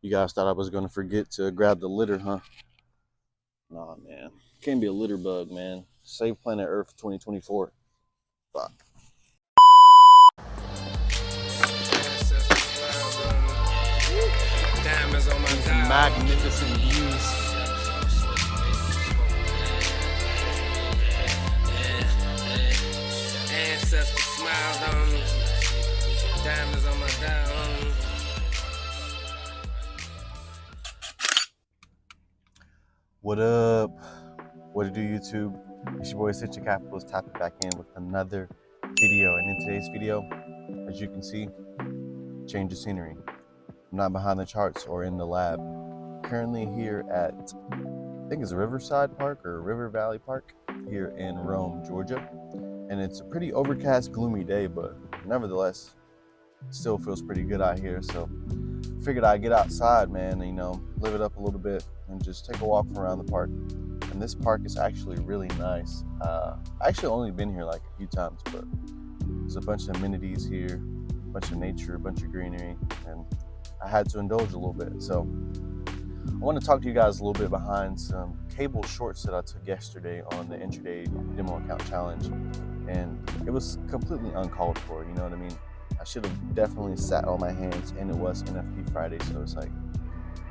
You guys thought I was gonna forget to grab the litter, huh? Nah, man. Can't be a litter bug, man. Save planet Earth 2024. Fuck. These magnificent views. Ancestors smiled on me. Diamonds on my diamond. What up? What to do, YouTube? It's your boy Essential Capitalist tapping back in with another video. And in today's video, as you can see, change of scenery. I'm not behind the charts or in the lab. Currently here at, I think it's Riverside Park or River Valley Park here in Rome, Georgia. And it's a pretty overcast, gloomy day, but nevertheless, still feels pretty good out here. So figured I'd get outside, man, and, live it up a little bit and just take a walk around the park. And this park is actually really nice. I actually only been here like a few times, but there's a bunch of amenities here, a bunch of nature, a bunch of greenery, and I had to indulge a little bit. So I want to talk to you guys a little bit behind some cable shorts that I took yesterday on the Intraday demo account challenge. And it was completely uncalled for, you know what I mean? I should have definitely sat on my hands, and it was NFP Friday, so it's like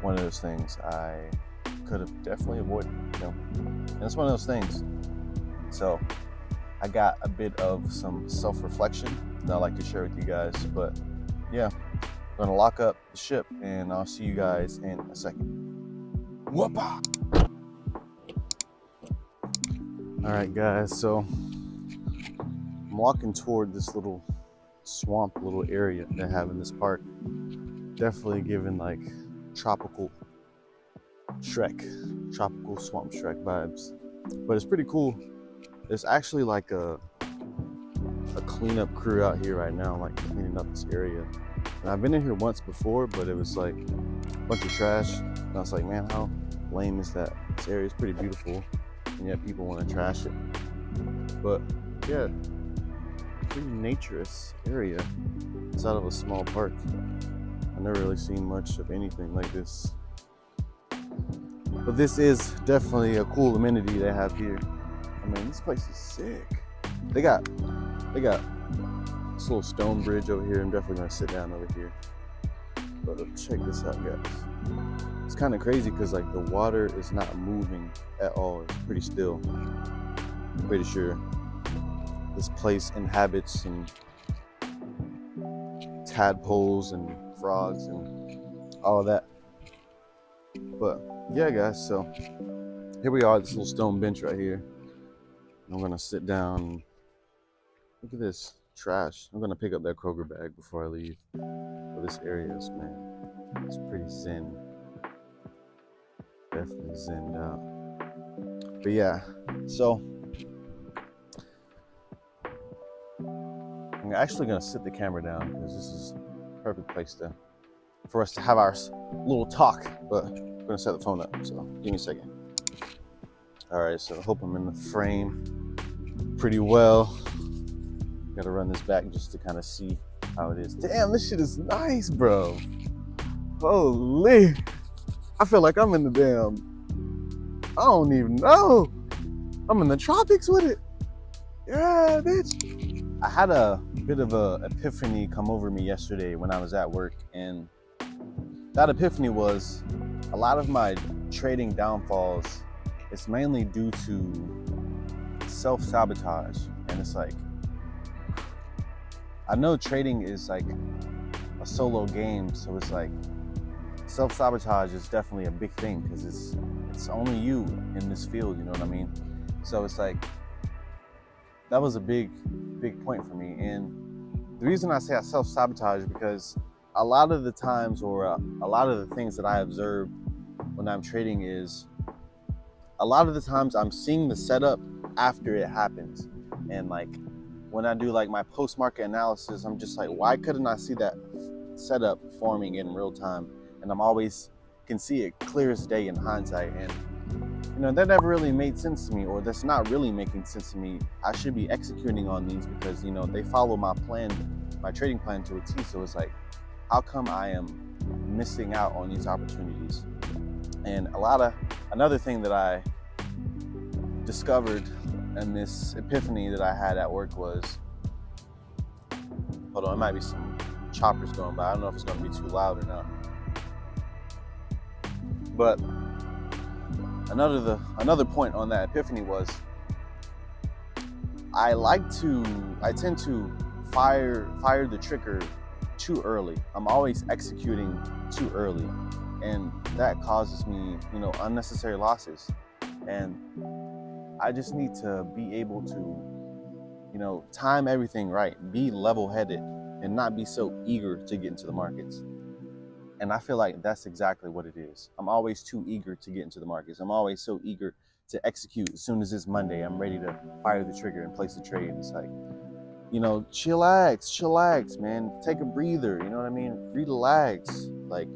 one of those things I could have definitely avoided, And it's one of those things. So I got a bit of some self-reflection that I'd like to share with you guys, but yeah, I'm gonna lock up the ship and I'll see you guys in a second. Whoop-ah! All right, guys, so I'm walking toward this little swamp, little area they have in this park. Definitely giving like tropical swamp Shrek vibes, but it's pretty cool. There's actually like a cleanup crew out here right now, like cleaning up this area. And I've been in here once before, but it was like a bunch of trash, and I was like, man, how lame is that? This area is pretty beautiful, and yet people want to trash it. But yeah, pretty naturous area inside of a small park. I've never really seen much of anything like this, but this is definitely a cool amenity they have here. I mean, this place is sick. They got this little stone bridge over here. I'm definitely gonna sit down over here, but check this out, guys. It's kind of crazy because like the water is not moving at all. It's pretty still. I'm pretty sure this place inhabits some tadpoles and frogs and all of that. But yeah, guys, so here we are, this little stone bench right here. I'm gonna sit down and look at this trash. I'm gonna pick up that Kroger bag before I leave. But this area is, man, it's pretty zen. Definitely zenned out. But yeah, so I'm actually gonna sit the camera down because this is a perfect place for us to have our little talk. But I'm gonna set the phone up, so give me a second. All right, so I hope I'm in the frame pretty well. Gotta run this back just to kind of see how it is. Damn, this shit is nice, bro. Holy, I feel like I'm in the damn, I don't even know. I'm in the tropics with it. Yeah, bitch. I had a bit of a epiphany come over me yesterday when I was at work, and that epiphany was a lot of my trading downfalls. It's mainly due to self-sabotage, and it's like, I know trading is like a solo game, so it's like self-sabotage is definitely a big thing because it's only you in this field, you know what I mean? So it's like, that was a big point for me. And the reason I say I self-sabotage is because a lot of the times, or a lot of the things that I observe when I'm trading is, a lot of the times I'm seeing the setup after it happens. And like when I do like my post-market analysis, I'm just like, why couldn't I see that setup forming in real time? And I'm always can see it clear as day in hindsight. And that never really made sense to me, or that's not really making sense to me. I should be executing on these because, they follow my plan, my trading plan to a T. So it's like, how come I am missing out on these opportunities. And another thing that I discovered in this epiphany that I had at work was, hold on, it might be some choppers going by. I don't know if it's going to be too loud or not. But another point on that epiphany was, I tend to fire the trigger too early. I'm always executing too early, and that causes me, unnecessary losses. And I just need to be able to, time everything right, be level-headed, and not be so eager to get into the markets. And I feel like that's exactly what it is. I'm always too eager to get into the markets. I'm always so eager to execute. As soon as it's Monday, I'm ready to fire the trigger and place the trade. It's like, chillax, man. Take a breather, you know what I mean? Relax. Like,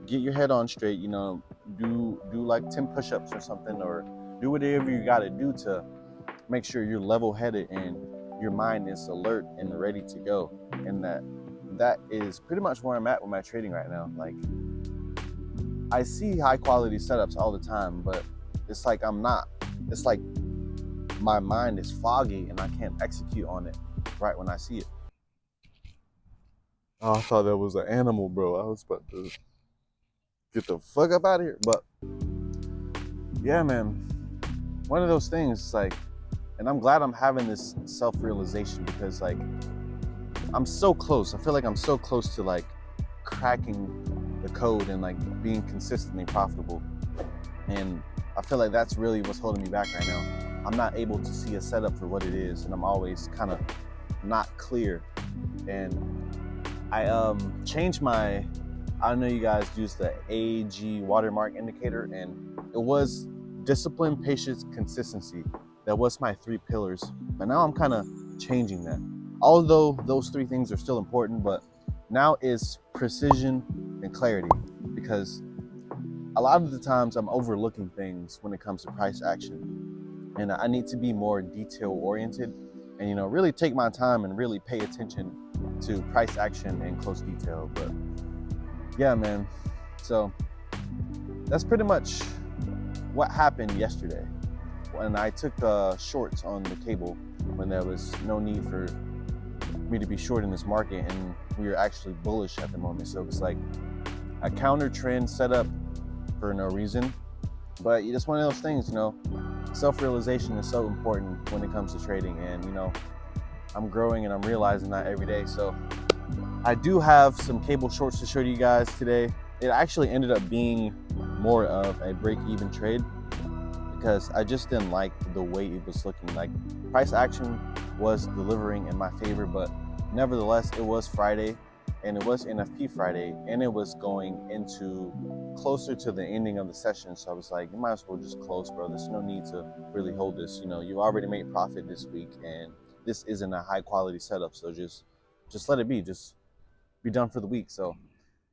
get your head on straight, do like 10 push-ups or something, or do whatever you gotta do to make sure you're level-headed and your mind is alert and ready to go. And that is pretty much where I'm at with my trading right now. Like, I see high quality setups all the time, but it's like it's like my mind is foggy and I can't execute on it right when I see it. Oh, I thought that was an animal, bro. I was about to get the fuck up out of here. But yeah, man, one of those things, like, and I'm glad I'm having this self-realization, because like, I'm so close. I feel like I'm so close to like cracking the code and like being consistently profitable. And I feel like that's really what's holding me back right now. I'm not able to see a setup for what it is, and I'm always kind of not clear. And I changed I know you guys use the AG watermark indicator, and it was discipline, patience, consistency. That was my 3 pillars. But now I'm kind of changing that. Although those 3 things are still important, but now it's precision and clarity, because a lot of the times I'm overlooking things when it comes to price action, and I need to be more detail oriented and really take my time and really pay attention to price action in close detail. But yeah, man, so that's pretty much what happened yesterday when I took shorts on the cable when there was no need for me to be short in this market, and we are actually bullish at the moment. So it's like a counter trend setup for no reason. But it's one of those things, self-realization is so important when it comes to trading, and I'm growing and I'm realizing that every day. So I do have some cable shorts to show you guys today. It actually ended up being more of a break-even trade, because I just didn't like the way it was looking. Like, price action was delivering in my favor, but nevertheless, it was Friday, and it was NFP Friday, and it was going into closer to the ending of the session. So I was like, you might as well just close, bro. There's no need to really hold this. You've already made profit this week, and this isn't a high quality setup. So just let it be. Just be done for the week. So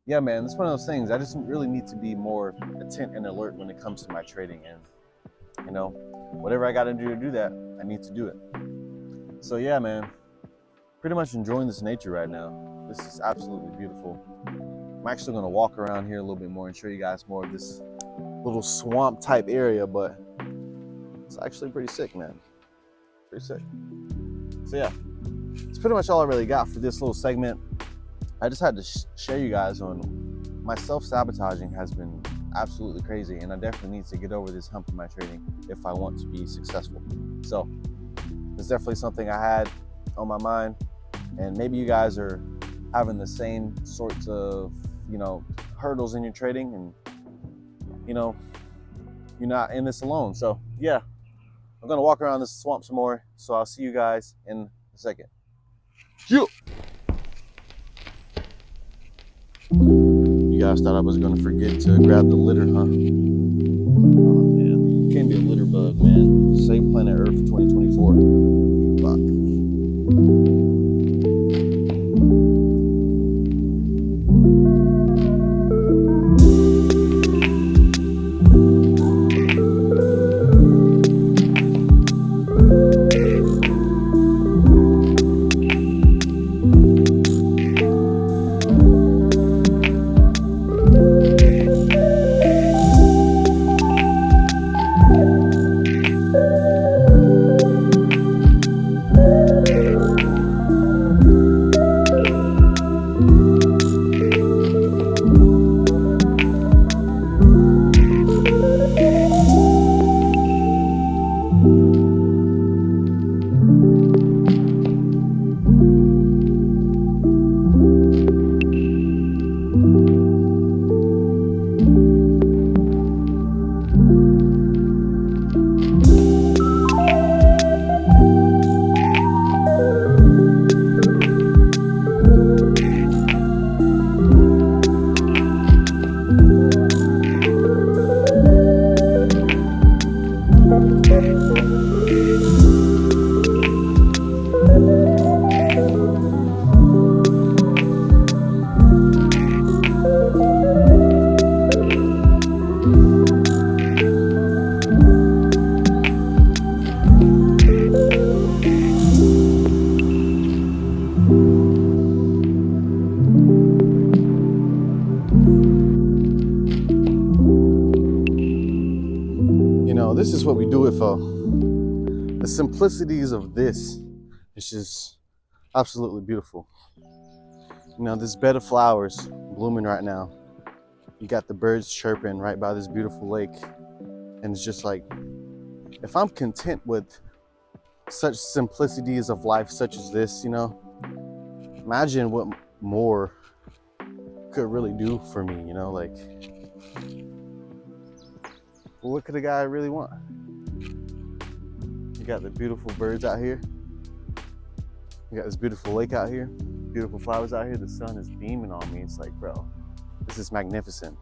yeah, man, it's one of those things. I just really need to be more attent and alert when it comes to my trading, and whatever I got to do that, I need to do it. So yeah, man, pretty much enjoying this nature right now. This is absolutely beautiful. I'm actually going to walk around here a little bit more and show you guys more of this little swamp type area, but it's actually pretty sick, man. Pretty sick. So yeah, it's pretty much all I really got for this little segment. I just had to share you guys on my self-sabotaging has been absolutely crazy, and I definitely need to get over this hump in my trading if I want to be successful. So it's definitely something I had on my mind, and maybe you guys are having the same sorts of hurdles in your trading, and you're not in this alone. So yeah, I'm gonna walk around this swamp some more, so I'll see you guys in a second. You guys thought I was gonna forget to grab the litter, huh? Oh man, can't be a litter bug, man. Save planet Earth 2024. Fuck. this is what we do it for. The simplicities of this is just absolutely beautiful. You know, this bed of flowers blooming right now. You got the birds chirping right by this beautiful lake. And it's just like, if I'm content with such simplicities of life such as this, you know, imagine what more could really do for me, you know, like, what could a guy really want? You got the beautiful birds out here. You got this beautiful lake out here, beautiful flowers out here. The sun is beaming on me. It's like, bro, this is magnificent.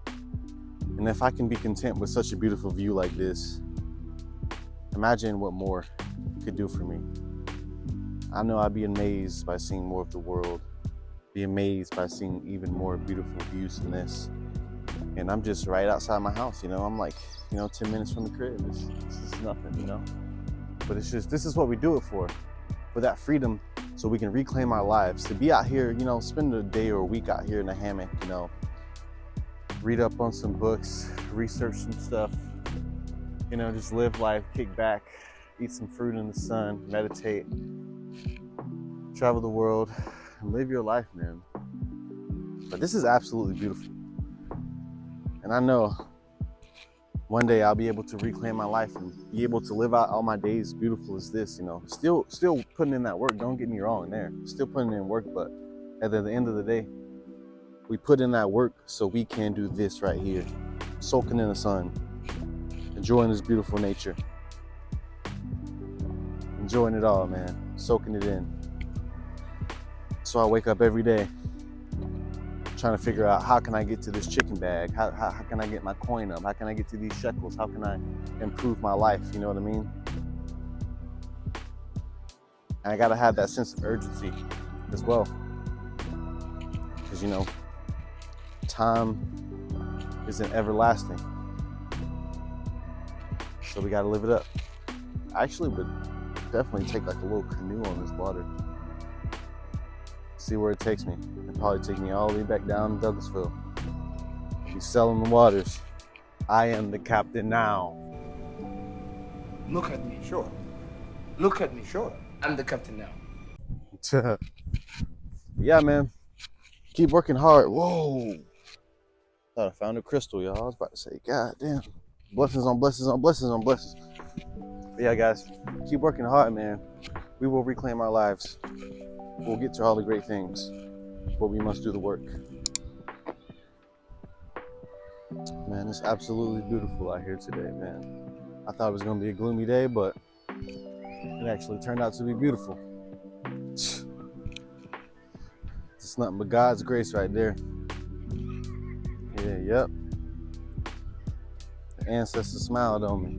And if I can be content with such a beautiful view like this, imagine what more could do for me. I know I'd be amazed by seeing more of the world, be amazed by seeing even more beautiful views than this. And I'm just right outside my house, you know, I'm like, you know, 10 minutes from the crib. This is nothing, you know, but it's just, this is what we do it for that freedom, so we can reclaim our lives, to be out here, you know, spend a day or a week out here in a hammock, you know, read up on some books, research some stuff, you know, just live life, kick back, eat some fruit in the sun, meditate, travel the world, and live your life, man. But this is absolutely beautiful. And I know one day I'll be able to reclaim my life and be able to live out all my days beautiful as this, you know. Still putting in that work, don't get me wrong there. Still putting in work, but at the end of the day, we put in that work so we can do this right here. Soaking in the sun, enjoying this beautiful nature. Enjoying it all, man. Soaking it in. So I wake up every day trying to figure out, how can I get to this chicken bag? How can I get my coin up? How can I get to these shekels? How can I improve my life? You know what I mean? And I gotta have that sense of urgency as well. Because, you know, time isn't everlasting. So we gotta live it up. I actually would definitely take like a little canoe on this water. See where it takes me. It'll probably take me all the way back down to Douglasville. I'll be selling the waters. I am the captain now. Look at me, sure. Look at me, sure. I'm the captain now. Yeah, man. Keep working hard. Whoa. Thought I found a crystal, y'all. I was about to say, God damn. Blessings on blessings on blessings on blessings. But yeah, guys, keep working hard, man. We will reclaim our lives. We'll get to all the great things, but we must do the work. Man, it's absolutely beautiful out here today, man. I thought it was gonna be a gloomy day, but it actually turned out to be beautiful. It's nothing but God's grace right there. Yeah, yep. The ancestors smiled on me.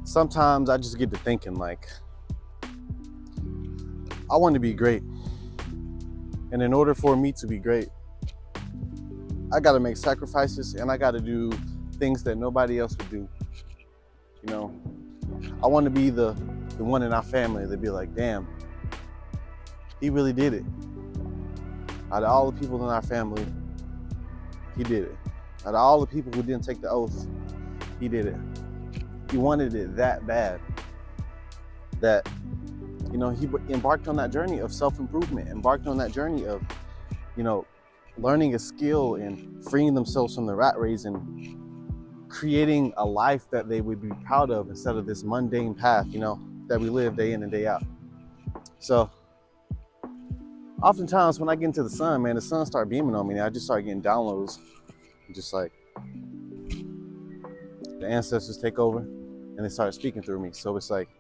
Sometimes I just get to thinking, like, I want to be great. And in order for me to be great, I got to make sacrifices, and I got to do things that nobody else would do. You know, I want to be the one in our family that be like, damn, he really did it. Out of all the people in our family, he did it. Out of all the people who didn't take the oath, he did it. He wanted it that bad that, you know, he embarked on that journey of self-improvement, embarked on that journey of, you know, learning a skill and freeing themselves from the rat race and creating a life that they would be proud of instead of this mundane path, you know, that we live day in and day out. So oftentimes when I get into the sun, man, the sun started beaming on me, and I just started getting downloads. Just like the ancestors take over and they start speaking through me. So it's like,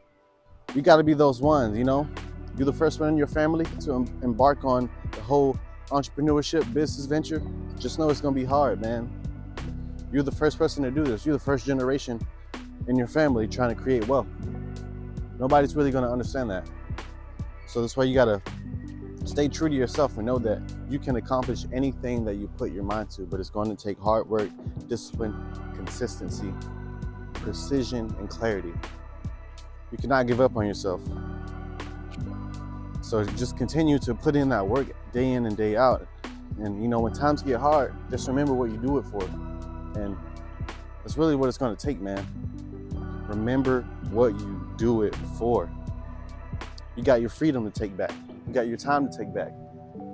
you got to be those ones, you know. You're the first one in your family to embark on the whole entrepreneurship business venture. Just know it's going to be hard, man. You're the first person to do this. You're the first generation in your family trying to create wealth. Nobody's really going to understand that. So that's why you got to stay true to yourself and know that you can accomplish anything that you put your mind to, but it's going to take hard work, discipline, consistency, precision, and clarity. You cannot give up on yourself. So just continue to put in that work day in and day out. And you know, when times get hard, just remember what you do it for. And That's really what it's going to take, man. Remember what you do it for. You got your freedom to take back. You got your time to take back.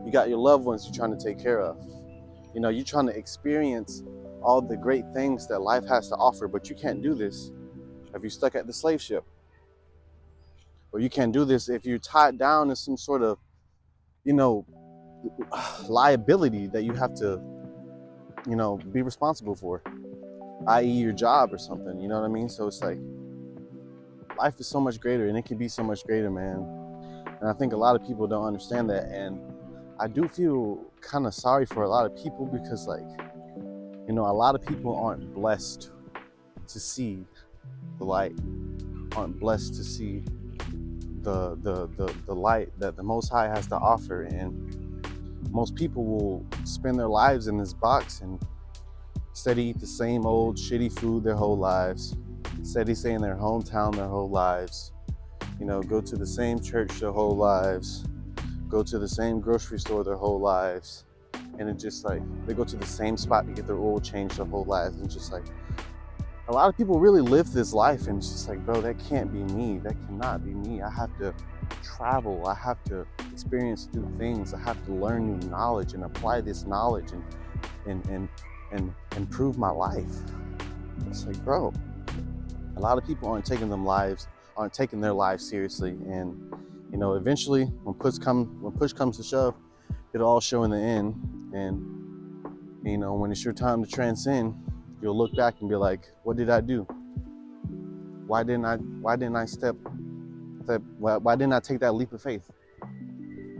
You got your loved ones you're trying to take care of. You know, you're trying to experience all the great things that life has to offer, but you can't do this if you're stuck at the slave ship. Or you can't do this if you're tied down in some sort of, you know, liability that you have to, you know, be responsible for, i.e. your job or something, you know what I mean? So it's like, life is so much greater, and it can be so much greater, man. And I think a lot of people don't understand that. And I do feel kind of sorry for a lot of people because, like, you know, a lot of people aren't blessed to see the light, aren't blessed to see the light that the Most High has to offer. And most people will spend their lives in this box and steady eat the same old shitty food their whole lives, steady stay in their hometown their whole lives, you know, go to the same church their whole lives, go to the same grocery store their whole lives. And it's just like, they go to the same spot to get their oil changed their whole lives. And just like, a lot of people really live this life, and it's just like, bro, that can't be me. That cannot be me. I have to travel. I have to experience new things. I have to learn new knowledge and apply this knowledge and improve my life. It's like, bro, a lot of people aren't taking their lives seriously. And, you know, eventually when push comes to shove, it'll all show in the end. And, you know, when it's your time to transcend, you'll look back and be like, what did I do? Why didn't I take that leap of faith?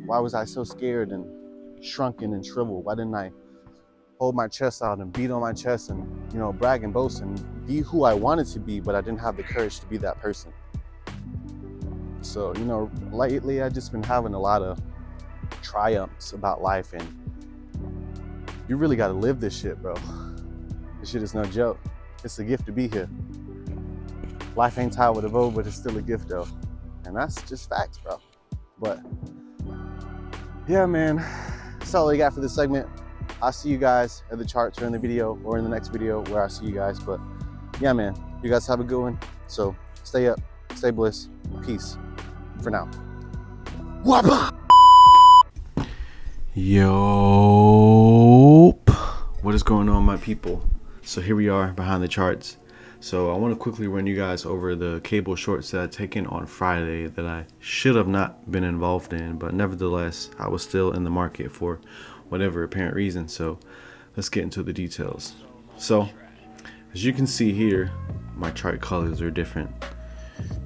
Why was I so scared and shrunken and shriveled? Why didn't I hold my chest out and beat on my chest and, you know, brag and boast and be who I wanted to be, but I didn't have the courage to be that person? So, you know, lately I've just been having a lot of triumphs about life, and you really got to live this shit, bro. This shit is no joke. It's a gift to be here. Life ain't tied with a bow, but it's still a gift, though. And that's just facts, bro. But yeah, man, that's all I got for this segment. I'll see you guys at the charts or in the video or in the next video where I see you guys. But yeah, man, you guys have a good one. So stay up, stay bliss, peace for now. Whoppa! Yo, what is going on, my people? So here we are behind the charts. So I want to quickly run you guys over the cable shorts that I taken on Friday that I should have not been involved in, but nevertheless I was still in the market for whatever apparent reason. So let's get into the details. So as you can see here, my chart colors are different.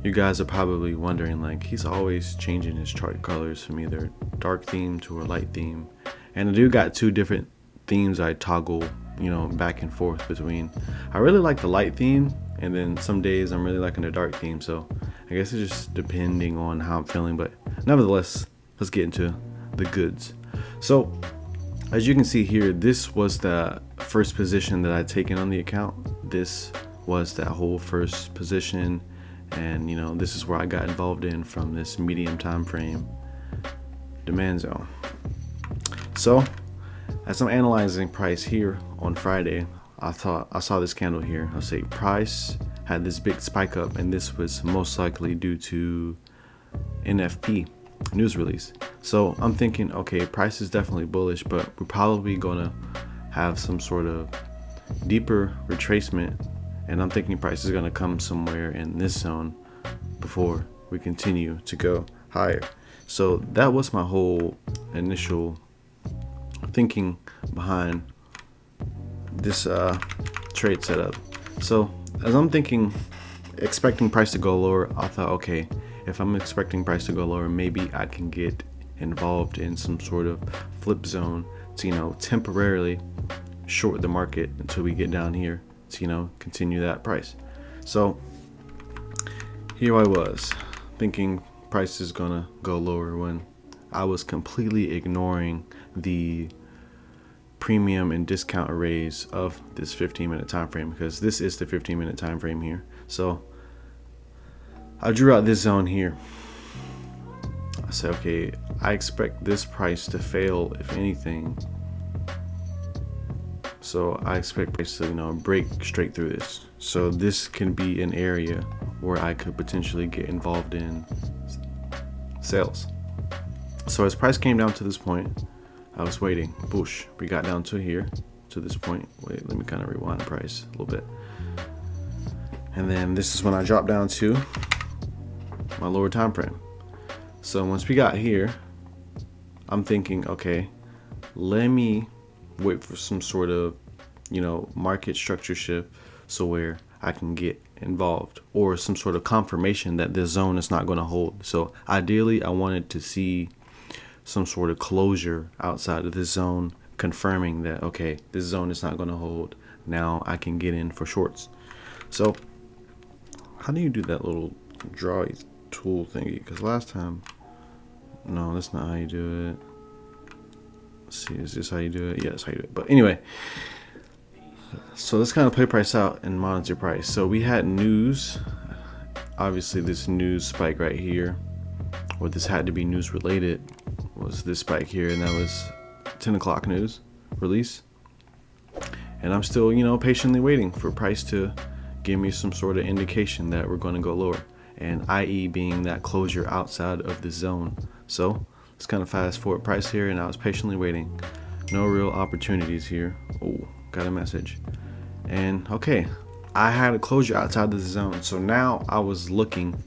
You guys are probably wondering, like, he's always changing his chart colors from either dark theme to a light theme. And I do got two different themes I toggle, you know, back and forth between. I really like the light theme, and then some days I'm really liking the dark theme. So I guess it's just depending on how I'm feeling, but nevertheless, let's get into the goods. So as you can see here, this was the first position that I'd taken on the account. This was that whole first position, and you know, this is where I got involved in from this medium time frame demand zone. So as I'm analyzing price here on Friday, I saw this candle here. I'll say price had this big spike up, and this was most likely due to NFP news release. So I'm thinking, okay, price is definitely bullish, but we're probably gonna have some sort of deeper retracement, and I'm thinking price is gonna come somewhere in this zone before we continue to go higher. So that was my whole initial thinking behind this trade setup. So as I'm thinking, expecting price to go lower, I thought, okay, if I'm expecting price to go lower, maybe I can get involved in some sort of flip zone to, you know, temporarily short the market until we get down here to, you know, continue that price. So here I was thinking price is gonna go lower when I was completely ignoring the premium and discount arrays of this 15-minute time frame, because this is the 15-minute time frame here. So I drew out this zone here. I said, okay, I expect this price to fail, if anything, So I expect price to, break straight through this. So this can be an area where I could potentially get involved in sales. So as price came down to this point, I was waiting. Boosh, we got down to here, to this point. Wait, let me kind of rewind the price a little bit. And then this is when I dropped down to my lower time frame. So once we got here, I'm thinking, okay, let me wait for some sort of, market structure shift, so where I can get involved, or some sort of confirmation that this zone is not going to hold. So ideally, I wanted to see some sort of closure outside of this zone, confirming that, okay, this zone is not going to hold. Now I can get in for shorts. So how do you do that little draw tool thingy? Because last time, no, that's not how you do it. Let's see, is this how you do it? Yeah, that's how you do it. But anyway, so let's kind of play price out and monitor price. So we had news, obviously this news spike right here, or this had to be news related, was this spike here, and that was 10 o'clock news release. And I'm still, patiently waiting for price to give me some sort of indication that we're going to go lower, and i.e. being that closure outside of the zone. So let's kind of fast forward price here, and I was patiently waiting. No real opportunities here. Oh, got a message. And okay, I had a closure outside of the zone, so now I was looking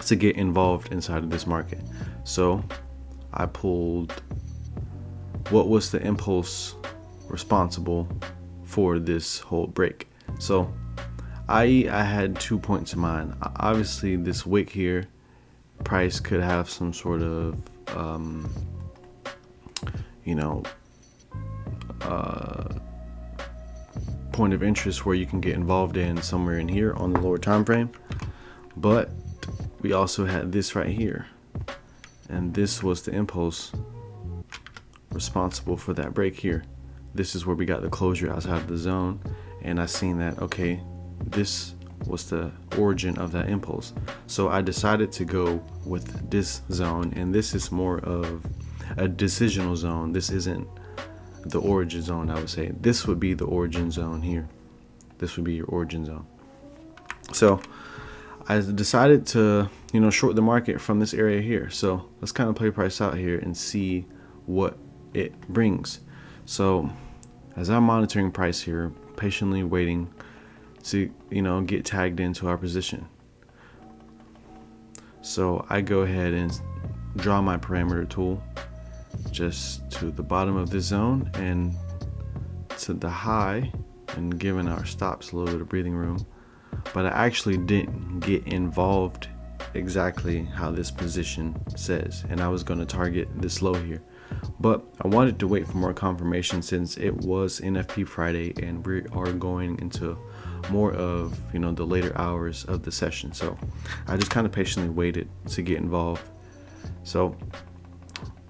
to get involved inside of this market. So I pulled what was the impulse responsible for this whole break. So i.e. I had 2 points in mind. Obviously this wick here, price could have some sort of point of interest where you can get involved in somewhere in here on the lower time frame. But we also had this right here, and this was the impulse responsible for that break here. This is where we got the closure outside of the zone, and I seen that, okay, this was the origin of that impulse. So I decided to go with this zone, and this is more of a decisional zone. This isn't the origin zone. I would say this would be the origin zone here. This would be your origin zone. So I decided to, short the market from this area here. So let's kind of play price out here and see what it brings. So as I'm monitoring price here, patiently waiting to, get tagged into our position. So I go ahead and draw my parameter tool just to the bottom of this zone and to the high, and giving our stops a little bit of breathing room. But I actually didn't get involved exactly how this position says, and I was going to target this low here, but I wanted to wait for more confirmation since it was NFP Friday and we are going into more of the later hours of the session. So I just kind of patiently waited to get involved. So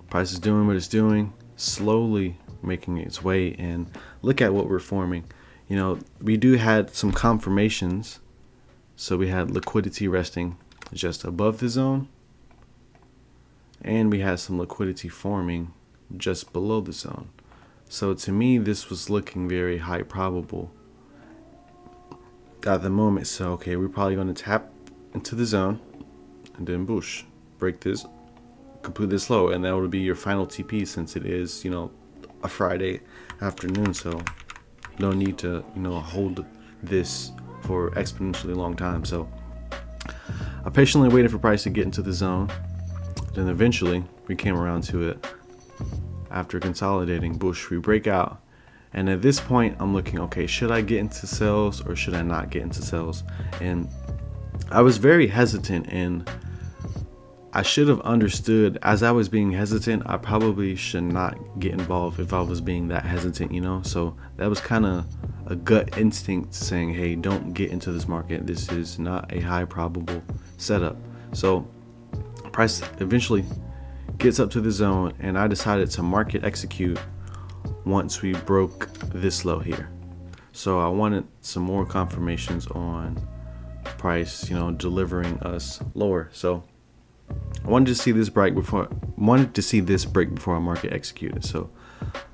price is doing what it's doing, slowly making its way, and look at what we're forming. We do had some confirmations. So we had liquidity resting just above the zone, and we had some liquidity forming just below the zone. So to me, this was looking very high probable at the moment. So okay, we're probably going to tap into the zone and then boosh, break this, complete this low, and that would be your final TP, since it is a Friday afternoon. So no need to hold this for exponentially long time. So I patiently waited for price to get into the zone. Then eventually we came around to it. After consolidating, bush, we break out. And at this point I'm looking, okay, should I get into sales or should I not get into sales? And I was very hesitant, and I should have understood as I was being hesitant, I probably should not get involved if I was being that hesitant, So that was kind of a gut instinct saying, hey, don't get into this market. This is not a high probable setup. So price eventually gets up to the zone, and I decided to market execute once we broke this low here. So I wanted some more confirmations on price, delivering us lower. So I wanted to see this break before I market executed. So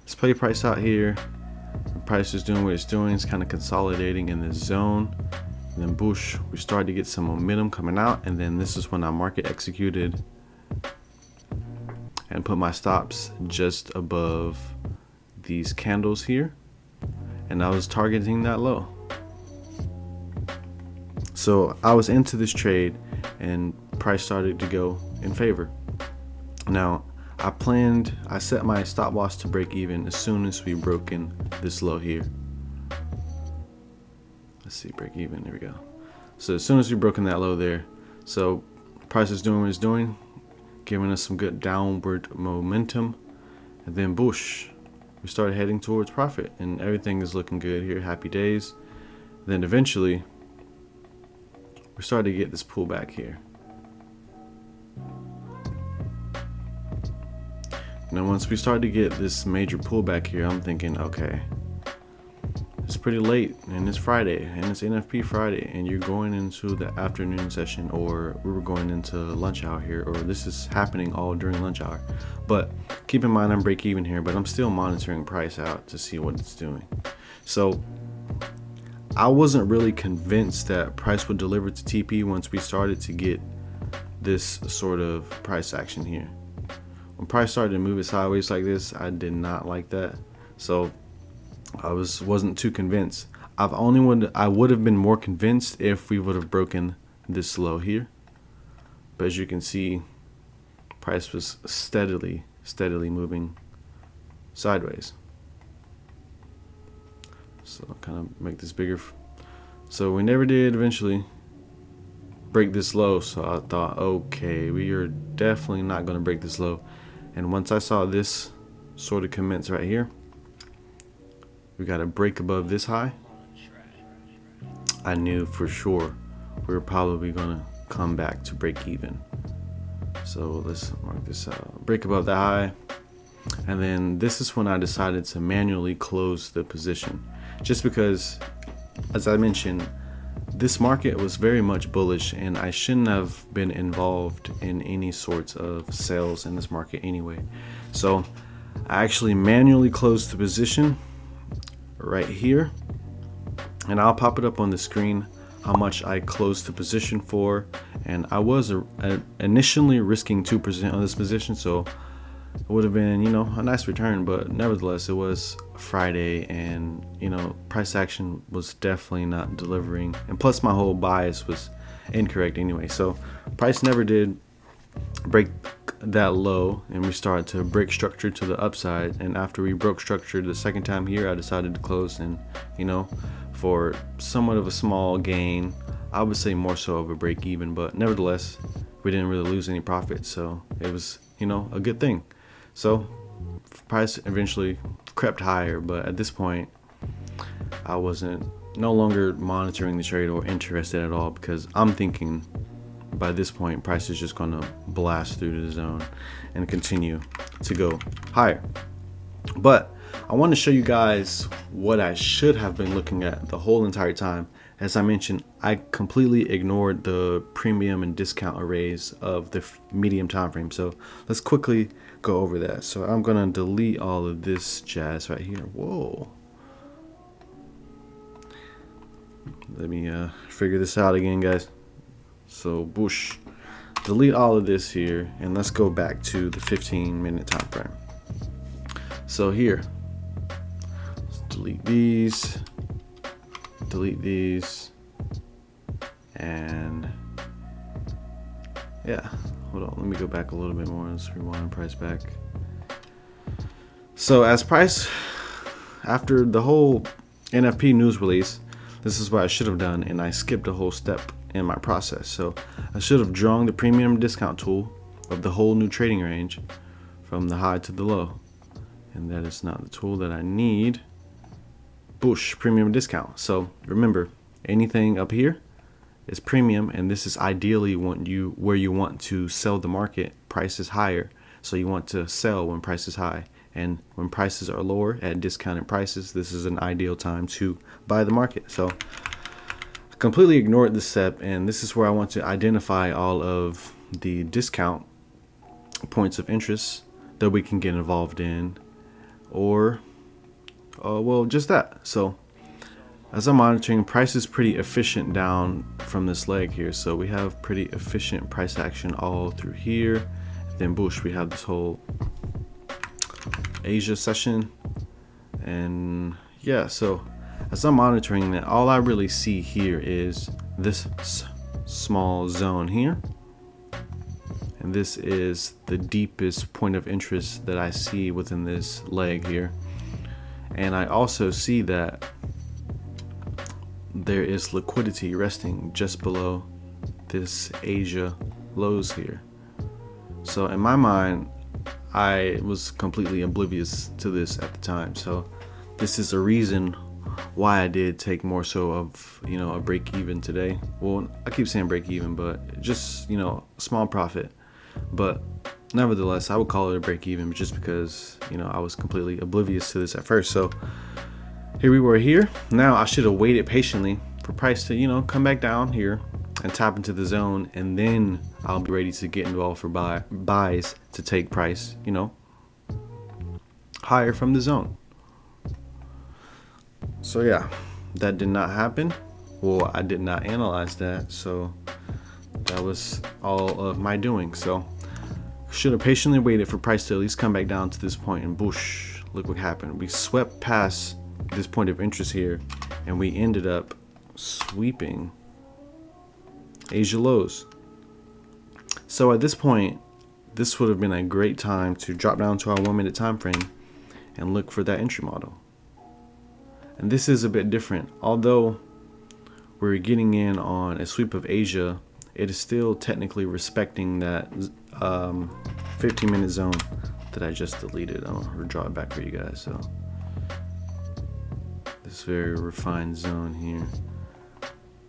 let's play price out here. price is doing what it's doing. It's kind of consolidating in this zone. And then boosh, we started to get some momentum coming out. And then this is when I market executed and put my stops just above these candles here. And I was targeting that low. So I was into this trade and price started to go in favor. Now, I set my stop loss to break even as soon as we broke in this low here. Let's see, break even, there we go. So as soon as we broke in that low there, so price is doing what it's doing, giving us some good downward momentum, and then boosh, we started heading towards profit and everything is looking good here, happy days. Then eventually, we started to get this pullback here. Now once we start to get this major pullback here, I'm thinking, okay, it's pretty late and it's Friday and it's NFP Friday and you're going into the afternoon session, or we were going into lunch hour here, or this is happening all during lunch hour. But keep in mind I'm break even here, but I'm still monitoring price out to see what it's doing. So I wasn't really convinced that price would deliver to TP once we started to get this sort of price action here. When price started to move it sideways like this, I did not like that. So I wasn't too convinced. I would have been more convinced if we would have broken this low here. But as you can see, price was steadily moving sideways. So I'll kind of make this bigger. So we never did eventually break this low. So I thought, okay, we are definitely not going to break this low. And once I saw this sort of commence right here, we got to break above this high. I knew for sure we were probably going to come back to break even. So let's mark this out. Break above that high. And then this is when I decided to manually close the position. Just because, as I mentioned, this market was very much bullish and I shouldn't have been involved in any sorts of sales in this market anyway. So I actually manually closed the position right here, and I'll pop it up on the screen how much I closed the position for. And I was initially risking 2% on this position, so it would have been, you know, a nice return, but nevertheless it was Friday and, you know, price action was definitely not delivering, and plus my whole bias was incorrect anyway. So price never did break that low and we started to break structure to the upside. And after we broke structure the second time here, I decided to close, and, you know, for somewhat of a small gain. I would say more so of a break even, but nevertheless we didn't really lose any profit, so it was, you know, a good thing. So price eventually crept higher, but at this point I wasn't no longer monitoring the trade or interested at all, because I'm thinking by this point price is just gonna blast through the zone and continue to go higher. But I want to show you guys what I should have been looking at the whole entire time. As I mentioned, I completely ignored the premium and discount arrays of the medium time frame. So let's quickly go over that. So I'm gonna delete all of this jazz right here. Whoa. Let me figure this out again, guys. So boosh, delete all of this here, and let's go back to the 15-minute time frame. So here, let's delete these, and yeah, hold on, let me go back a little bit more. Let's rewind price back. So as price, after the whole NFP news release, this is what I should have done, and I skipped a whole step in my process. So I should have drawn the premium discount tool of the whole new trading range from the high to the low, and that is not the tool that I need. Boosh, premium discount. So remember, anything up here is premium, and this is ideally where you want to sell the market. Price is higher, so you want to sell when price is high, and when prices are lower at discounted prices, this is an ideal time to buy the market. So I completely ignored this step, and this is where I want to identify all of the discount points of interest that we can get involved in, or well, just that. So as I'm monitoring, price is pretty efficient down from this leg here. So we have pretty efficient price action all through here. Then bush, we have this whole Asia session. And yeah, so as I'm monitoring that, all I really see here is this small zone here. And this is the deepest point of interest that I see within this leg here. And I also see that there is liquidity resting just below this Asia lows here. So in my mind, I was completely oblivious to this at the time. So this is a reason why I did take more so of, you know, a break even today. Well, I keep saying break even, but just, you know, small profit. But nevertheless, I would call it a break even just because, you know, I was completely oblivious to this at first. So here we were here. Now I should have waited patiently for price to, you know, come back down here and tap into the zone, and then I'll be ready to get involved for buys to take price, you know, higher from the zone. So yeah, that did not happen. Well, I did not analyze that, so that was all of my doing. So should have patiently waited for price to at least come back down to this point, and boosh, look what happened. We swept past this point of interest here, and we ended up sweeping Asia lows. So at this point, this would have been a great time to drop down to our 1 minute time frame and look for that entry model. And this is a bit different. Although we're getting in on a sweep of Asia, it is still technically respecting that 15-minute zone that I just deleted. I'll draw it back for you guys. So this very refined zone here.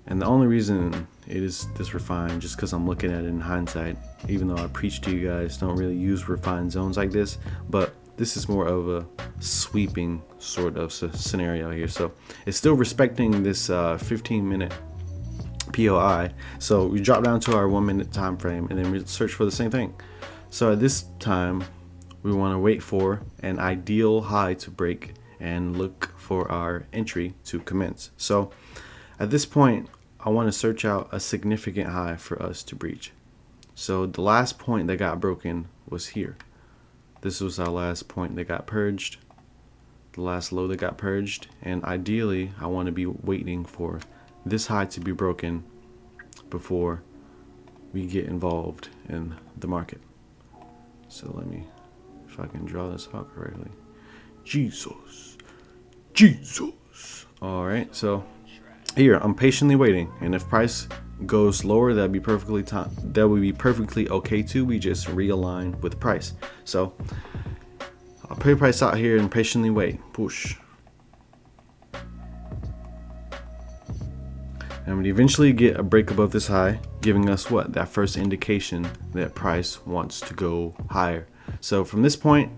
And the only reason it is this refined, just because I'm looking at it in hindsight, even though I preach to you guys, don't really use refined zones like this, but this is more of a sweeping sort of scenario here. So it's still respecting this 15-minute POI. So we drop down to our 1 minute time frame, and then we search for the same thing. So at this time, we want to wait for an ideal high to break and look for our entry to commence. So at this point, I want to search out a significant high for us to breach. So the last point that got broken was here. This was our last point that got purged, the last low that got purged, and ideally I want to be waiting for this high to be broken before we get involved in the market. So let me, if I can draw this out correctly. Jesus. All right, so here I'm patiently waiting, and if price goes lower, that would be perfectly okay too. We just realign with price. So I'll put price out here and patiently wait. Push. And we eventually get a break above this high, giving us what? That first indication that price wants to go higher. So from this point,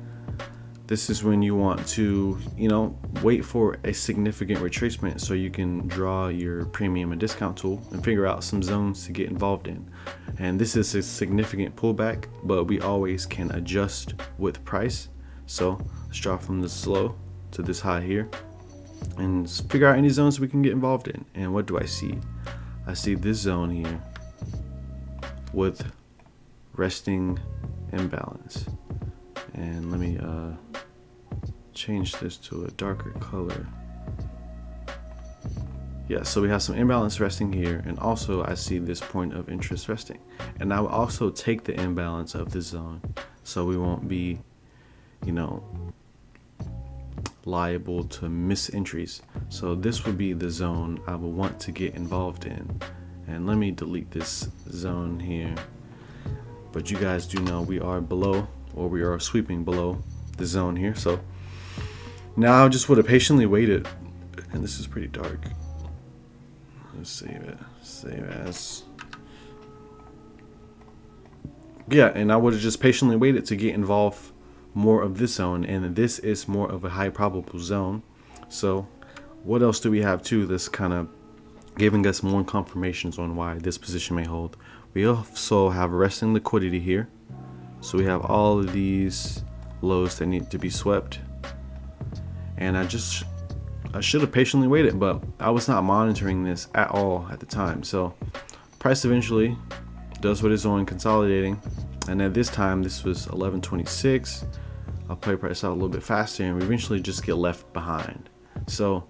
this is when you want to, you know, wait for a significant retracement so you can draw your premium and discount tool and figure out some zones to get involved in. And this is a significant pullback, but we always can adjust with price. So let's drop from this low to this high here and figure out any zones we can get involved in. And what do I see? I see this zone here with resting imbalance. And let me change this to a darker color. Yeah, so we have some imbalance resting here, and also I see this point of interest resting. And I will also take the imbalance of this zone so we won't be, you know, liable to miss entries. So this would be the zone I would want to get involved in. And let me delete this zone here. But you guys do know we are below, or we are sweeping below the zone here. So now I just would have patiently waited, and this is pretty dark. Let's save it. Save as. Yeah, and I would have just patiently waited to get involved more of this zone, and this is more of a high probable zone. So what else do we have too that's kind of giving us more confirmations on why this position may hold? We also have resting liquidity here. So we have all of these lows that need to be swept. and I should have patiently waited, but I was not monitoring this at all at the time. So price eventually does what it's doing, consolidating, and at this time this was 11.26. I'll play price out a little bit faster, and we eventually just get left behind. So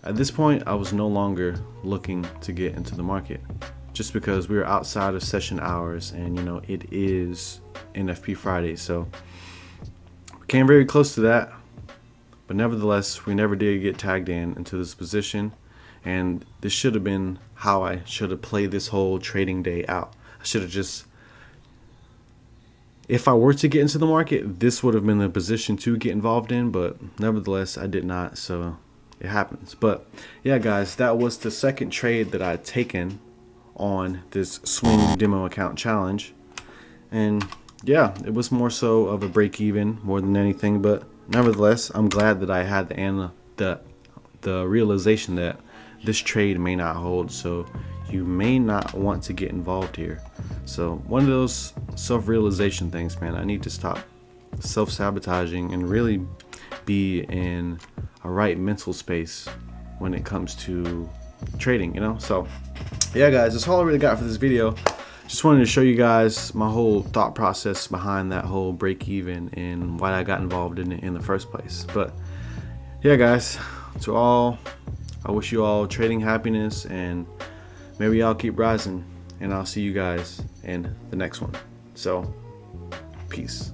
at this point I was no longer looking to get into the market, just because we were outside of session hours, and you know, it is NFP Friday, so we came very close to that. But nevertheless, we never did get tagged into this position, and this should have been how I should have played this whole trading day out. I should have just, if I were to get into the market, this would have been the position to get involved in, but nevertheless I did not, so it happens. But yeah guys, that was the second trade that I had taken on this swing demo account challenge, and yeah, it was more so of a break even more than anything. But nevertheless, I'm glad that I had the realization that this trade may not hold, so you may not want to get involved here. So one of those self-realization things, man. I need to stop self-sabotaging and really be in a right mental space when it comes to trading, you know. So yeah guys, that's all I really got for this video. Just wanted to show you guys my whole thought process behind that whole break even and why I got involved in it in the first place. But yeah guys, to all, I wish you all trading happiness, and maybe y'all keep rising, and I'll see you guys in the next one. So peace.